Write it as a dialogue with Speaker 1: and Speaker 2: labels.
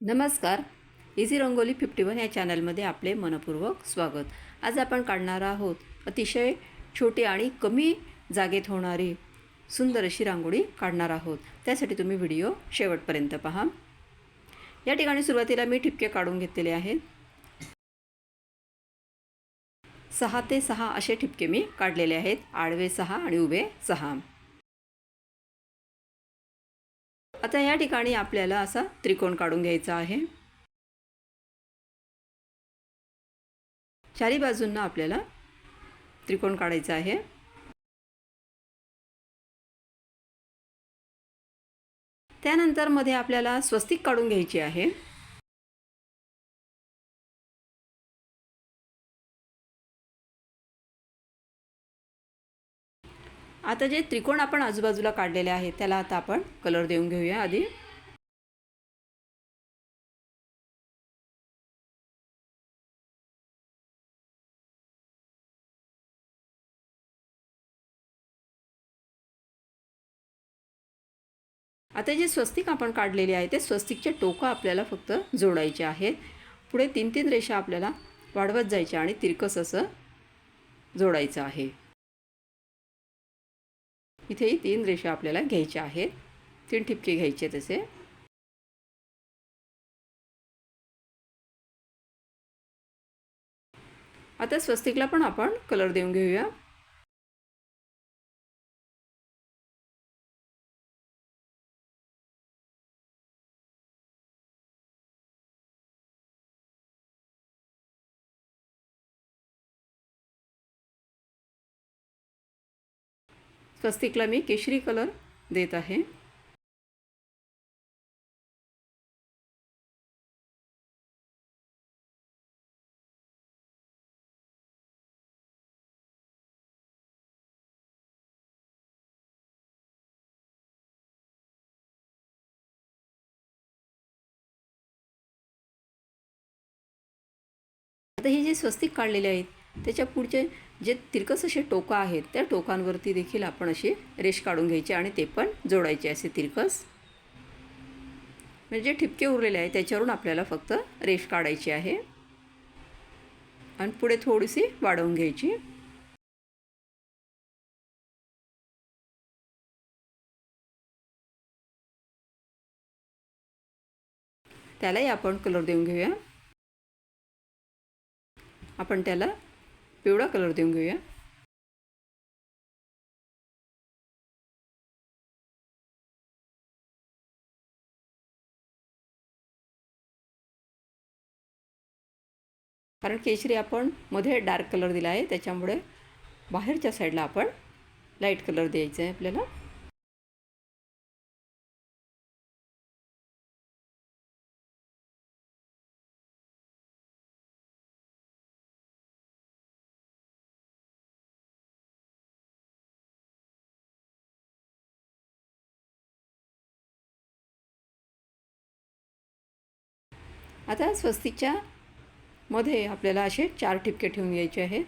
Speaker 1: नमस्कार. इझी रंगोली 51 या चॅनलमध्ये आपले मनपूर्वक स्वागत. आज आपण काढणार आहोत अतिशय छोटी आणि कमी जागेत होणारी सुंदर अशी रांगोळी काढणार आहोत. त्यासाठी तुम्ही व्हिडिओ शेवटपर्यंत पहा. या ठिकाणी सुरुवातीला मी ठिपके काढून घेतलेले आहेत. 6 ते 6 असे ठिपके मी काढलेले आहेत. आडवे 6 आणि उभे 6. आता या ठिकाणी आपल्याला असा त्रिकोण काढून घ्यायचा आहे. चारी बाजूंना आपल्याला त्रिकोण काढायचा आहे. त्यानंतर मध्ये आपल्याला स्वस्तिक काढून घ्यायची आहे. आता जे त्रिकोण आपण आजूबाजूला काढलेले आहेत त्याला आता आपण कलर देऊन घेऊया. आधी आता जे स्वस्तिक आपण काढलेले आहे ते स्वस्तिकचे टोकं आपल्याला फक्त जोडायचे आहेत. पुढे 3-3 रेषा आपल्याला वाढवत जायच्या आणि तिरकस असं जोडायचं आहे. इथेही 3 रेषा आपल्याला घ्यायच्या आहेत. 3 ठिपके घ्यायचे तसे. आता स्वस्तिकला पण आपण कलर देऊन घेऊया. स्वस्तिकला मी केशरी कलर देत आहे. आता ही जी स्वस्तिक काढलेली आहेत त्याच्या पुढचे जे तिरकस असे टोकं आहेत त्या टोकांवरती देखील आपण अशी रेष काढून घ्यायची आणि ते पण जोडायचे असे तिरकस. म्हणजे जे ठिपके उरलेले आहे त्याच्यावरून आपल्याला फक्त रेष काढायची आहे आणि पुढे थोडीशी वाढवून घ्यायची. त्यालाही आपण कलर देऊन घेऊया. आपण त्याला पिवळा कलर देऊन घेऊया. कारण केशरी आपण मध्ये डार्क कलर दिला आहे त्याच्यामुळे बाहेरच्या साईडला आपण लाईट कलर द्यायचा आहे आपल्याला. आता स्वस्तिकच्या मध्ये आपल्याला असे 4 ठिपके ठेवून घ्यायचे आहेत.